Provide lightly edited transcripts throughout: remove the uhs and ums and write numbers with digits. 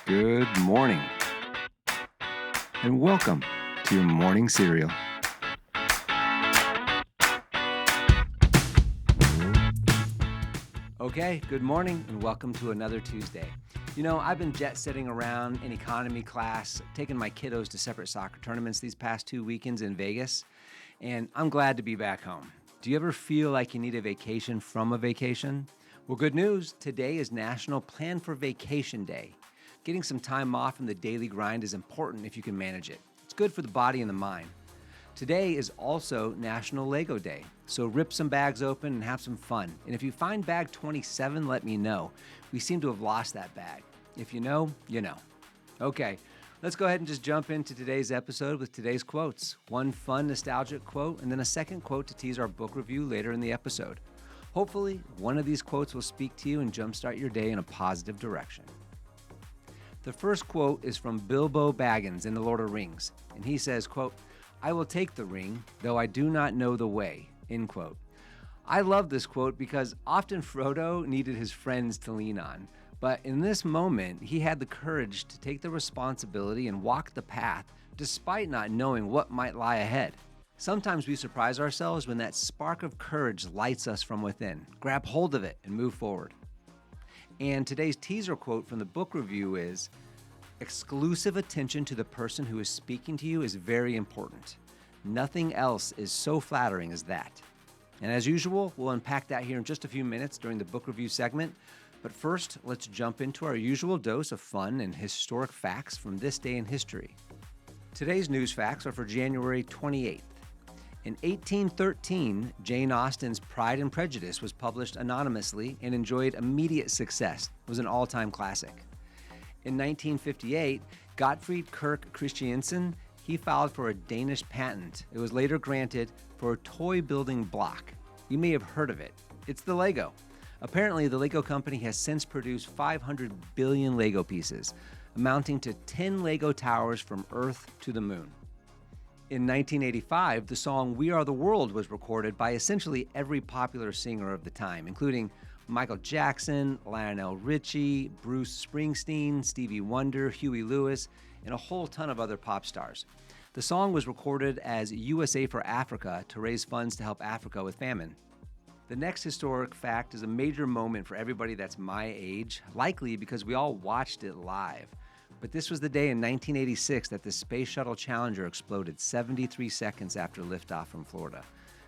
Good morning, and welcome to your morning cereal. Okay, good morning, and welcome to another Tuesday. You know, I've been jet-setting around in economy class, taking my kiddos to separate soccer tournaments these past 2 weekends in Vegas, and I'm glad to be back home. Do you ever feel like you need a vacation from a vacation? Well, good news, today is National Plan for Vacation Day. Getting some time off from the daily grind is important if you can manage it. It's good for the body and the mind. Today is also National Lego Day, so rip some bags open and have some fun. And if you find bag 27, let me know. We seem to have lost that bag. If you know, you know. Okay, let's go ahead and just jump into today's episode with today's quotes. One fun, nostalgic quote, and then a second quote to tease our book review later in the episode. Hopefully, one of these quotes will speak to you and jumpstart your day in a positive direction. The first quote is from Bilbo Baggins in The Lord of the Rings, and he says, quote, "I will take the ring, though I do not know the way," end quote. I love this quote because often Frodo needed his friends to lean on, but in this moment, he had the courage to take the responsibility and walk the path despite not knowing what might lie ahead. Sometimes we surprise ourselves when that spark of courage lights us from within. Grab hold of it and move forward. And today's teaser quote from the book review is, "Exclusive attention to the person who is speaking to you is very important. Nothing else is so flattering as that." And as usual, we'll unpack that here in just a few minutes during the book review segment. But first, let's jump into our usual dose of fun and historic facts from this day in history. Today's news facts are for January 28th. In 1813, Jane Austen's Pride and Prejudice was published anonymously and enjoyed immediate success. It was an all-time classic. In 1958, Gottfried Kirk Christiansen, he filed for a Danish patent. It was later granted for a toy-building block. You may have heard of it. It's the Lego. Apparently, the Lego company has since produced 500 billion Lego pieces, amounting to 10 Lego towers from Earth to the moon. In 1985, the song "We Are the World" was recorded by essentially every popular singer of the time, including Michael Jackson, Lionel Richie, Bruce Springsteen, Stevie Wonder, Huey Lewis, and a whole ton of other pop stars. The song was recorded as USA for Africa to raise funds to help Africa with famine. The next historic fact is a major moment for everybody that's my age, likely because we all watched it live. But this was the day in 1986 that the Space Shuttle Challenger exploded 73 seconds after liftoff from Florida,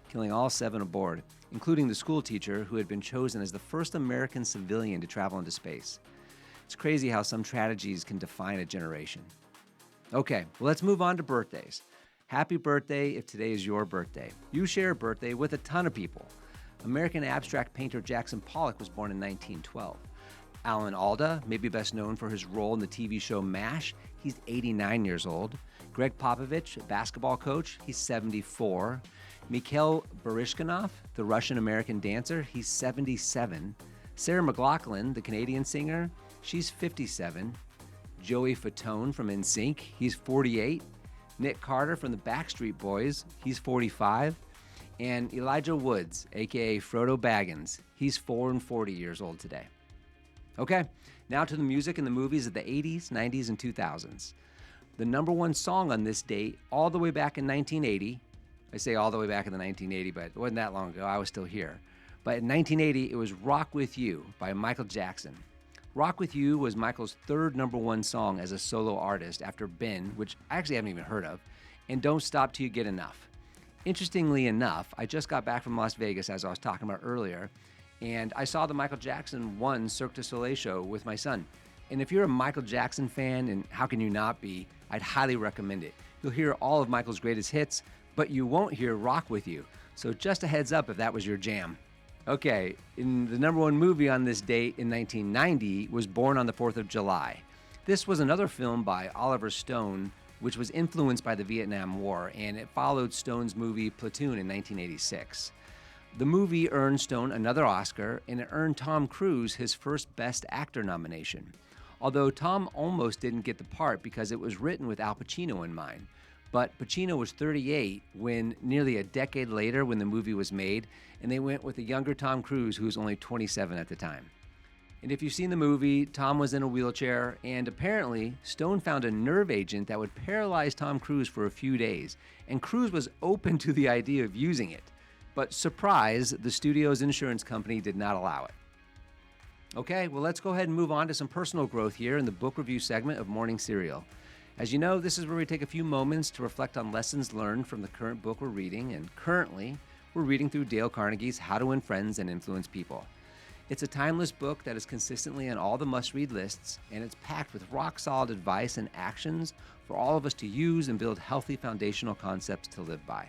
killing all 7 aboard, including the school teacher who had been chosen as the first American civilian to travel into space. It's crazy how some tragedies can define a generation. Okay, well, let's move on to birthdays. Happy birthday if today is your birthday. You share a birthday with a ton of people. American abstract painter Jackson Pollock was born in 1912. Alan Alda, maybe best known for his role in the TV show MASH, he's 89 years old. Greg Popovich, basketball coach, he's 74. Mikhail Baryshnikov, the Russian-American dancer, he's 77. Sarah McLachlan, the Canadian singer, she's 57. Joey Fatone from NSYNC, he's 48. Nick Carter from the Backstreet Boys, he's 45. And Elijah Woods, aka Frodo Baggins, he's 40 years old today. Okay, now to the music and the movies of the 80s, 90s, and 2000s. The number one song on this date, all the way back in 1980, I say all the way back in the 1980, but it wasn't that long ago, I was still here. But in 1980, it was Rock With You by Michael Jackson. Rock With You was Michael's third number one song as a solo artist after Ben, which I actually haven't even heard of, and Don't Stop Till You Get Enough. Interestingly enough, I just got back from Las Vegas, as I was talking about earlier, and I saw the Michael Jackson 1 Cirque du Soleil show with my son. And if you're a Michael Jackson fan, and how can you not be, I'd highly recommend it. You'll hear all of Michael's greatest hits, but you won't hear Rock With You. So just a heads up if that was your jam. Okay, in the number one movie on this date in 1990 was Born on the 4th of July. This was another film by Oliver Stone, which was influenced by the Vietnam War, and it followed Stone's movie Platoon in 1986. The movie earned Stone another Oscar, and it earned Tom Cruise his first Best Actor nomination. Although Tom almost didn't get the part because it was written with Al Pacino in mind. But Pacino was 38 when nearly a decade later when the movie was made, and they went with a younger Tom Cruise who was only 27 at the time. And if you've seen the movie, Tom was in a wheelchair, and apparently Stone found a nerve agent that would paralyze Tom Cruise for a few days, and Cruise was open to the idea of using it. But surprise, the studio's insurance company did not allow it. Okay, well, let's go ahead and move on to some personal growth here in the book review segment of Morning Serial. As you know, this is where we take a few moments to reflect on lessons learned from the current book we're reading, and currently, we're reading through Dale Carnegie's How to Win Friends and Influence People. It's a timeless book that is consistently on all the must-read lists, and it's packed with rock-solid advice and actions for all of us to use and build healthy foundational concepts to live by.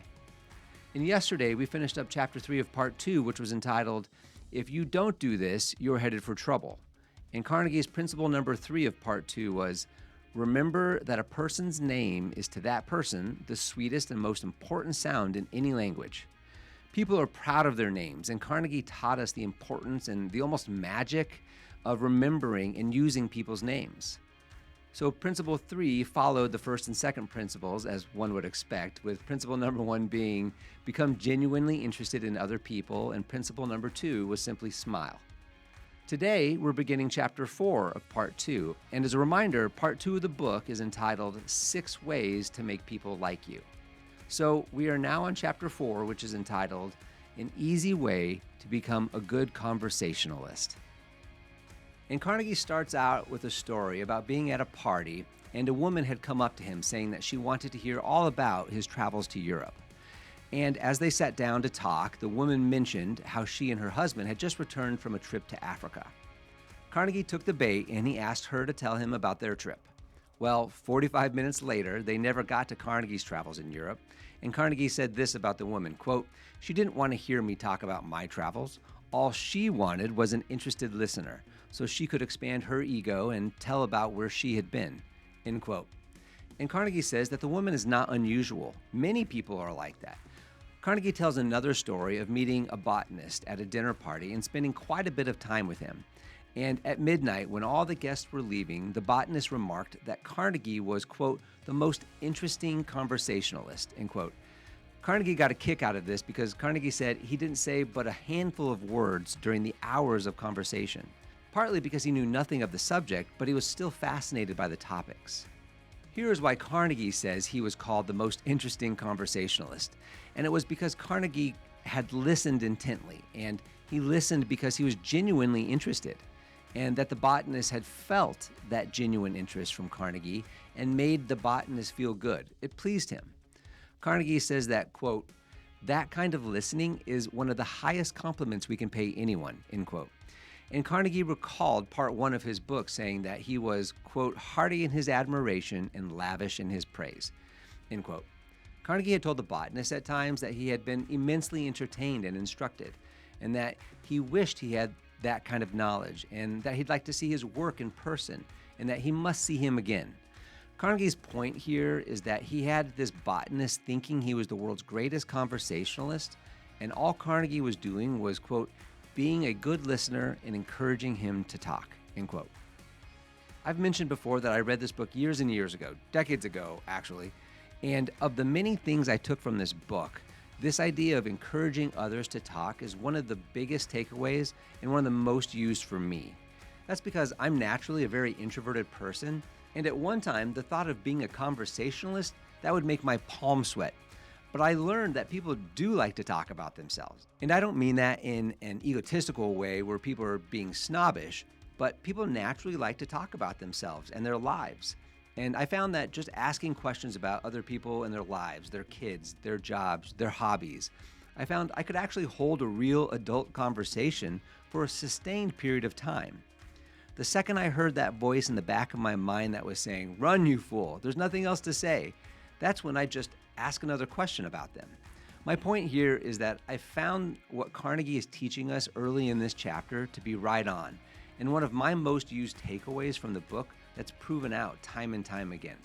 And yesterday, we finished up Chapter 3 of Part 2, which was entitled, If You Don't Do This, You're Headed for Trouble. And Carnegie's principle number 3 of Part 2 was, remember that a person's name is to that person the sweetest and most important sound in any language. People are proud of their names, and Carnegie taught us the importance and the almost magic of remembering and using people's names. So principle 3 followed the first and second principles, as one would expect, with principle number 1 being become genuinely interested in other people, and principle number 2 was simply smile. Today, we're beginning Chapter 4 of Part 2, and as a reminder, Part 2 of the book is entitled 6 Ways to Make People Like You. So we are now on Chapter 4, which is entitled, An Easy Way to Become a Good Conversationalist. And Carnegie starts out with a story about being at a party, and a woman had come up to him saying that she wanted to hear all about his travels to Europe. And as they sat down to talk, the woman mentioned how she and her husband had just returned from a trip to Africa. Carnegie took the bait, and he asked her to tell him about their trip. Well, 45 minutes later, they never got to Carnegie's travels in Europe, and Carnegie said this about the woman, quote, she didn't want to hear me talk about my travels. All she wanted was an interested listener, so she could expand her ego and tell about where she had been, end quote. And Carnegie says that the woman is not unusual. Many people are like that. Carnegie tells another story of meeting a botanist at a dinner party and spending quite a bit of time with him. And at midnight, when all the guests were leaving, the botanist remarked that Carnegie was, quote, the most interesting conversationalist, end quote. Carnegie got a kick out of this because Carnegie said he didn't say but a handful of words during the hours of conversation, partly because he knew nothing of the subject, but he was still fascinated by the topics. Here is why Carnegie says he was called the most interesting conversationalist, and it was because Carnegie had listened intently, and he listened because he was genuinely interested, and that the botanist had felt that genuine interest from Carnegie and made the botanist feel good. It pleased him. Carnegie says that, quote, that kind of listening is one of the highest compliments we can pay anyone, end quote. And Carnegie recalled part 1 of his book saying that he was, quote, hearty in his admiration and lavish in his praise, end quote. Carnegie had told the botanist at times that he had been immensely entertained and instructed, and that he wished he had that kind of knowledge, and that he'd like to see his work in person, and that he must see him again. Carnegie's point here is that he had this botanist thinking he was the world's greatest conversationalist, and all Carnegie was doing was, quote, being a good listener and encouraging him to talk, end quote. I've mentioned before that I read this book years and years ago, decades ago, actually, and of the many things I took from this book, this idea of encouraging others to talk is one of the biggest takeaways and one of the most used for me. That's because I'm naturally a very introverted person, and at one time, the thought of being a conversationalist, that would make my palms sweat. But I learned that people do like to talk about themselves. And I don't mean that in an egotistical way where people are being snobbish, but people naturally like to talk about themselves and their lives. And I found that just asking questions about other people and their lives, their kids, their jobs, their hobbies, I found I could actually hold a real adult conversation for a sustained period of time. The second I heard that voice in the back of my mind that was saying, run, you fool, there's nothing else to say, that's when I just ask another question about them. My point here is that I found what Carnegie is teaching us early in this chapter to be right on, and one of my most used takeaways from the book that's proven out time and time again.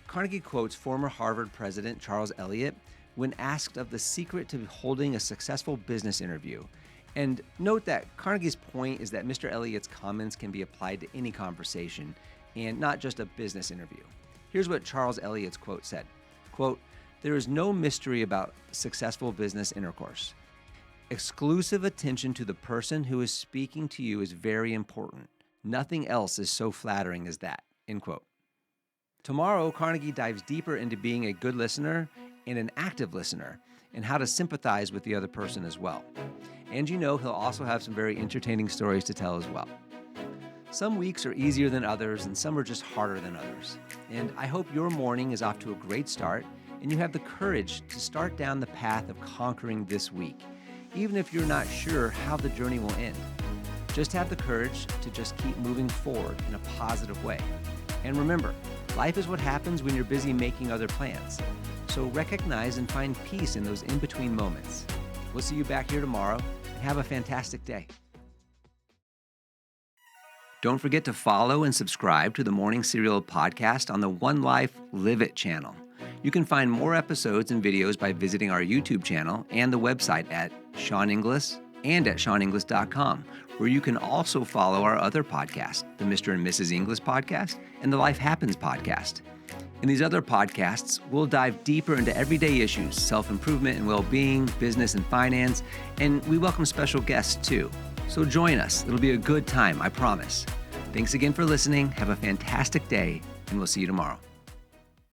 Carnegie quotes former Harvard president Charles Eliot when asked of the secret to holding a successful business interview. And note that Carnegie's point is that Mr. Eliot's comments can be applied to any conversation and not just a business interview. Here's what Charles Eliot's quote said, quote, there is no mystery about successful business intercourse. Exclusive attention to the person who is speaking to you is very important. Nothing else is so flattering as that, end quote. Tomorrow, Carnegie dives deeper into being a good listener and an active listener and how to sympathize with the other person as well. And you know he'll also have some very entertaining stories to tell as well. Some weeks are easier than others and some are just harder than others. And I hope your morning is off to a great start and you have the courage to start down the path of conquering this week, even if you're not sure how the journey will end. Just have the courage to just keep moving forward in a positive way. And remember, life is what happens when you're busy making other plans. So recognize and find peace in those in-between moments. We'll see you back here tomorrow, and have a fantastic day. Don't forget to follow and subscribe to the Morning Serial podcast on the One Life Live It channel. You can find more episodes and videos by visiting our YouTube channel and the website at Sean Inglis and at SeanInglis.com, where you can also follow our other podcasts, the Mr. and Mrs. Inglis podcast and the Life Happens podcast. In these other podcasts, we'll dive deeper into everyday issues, self-improvement and well-being, business and finance, and we welcome special guests too. So join us. It'll be a good time, I promise. Thanks again for listening. Have a fantastic day, and we'll see you tomorrow.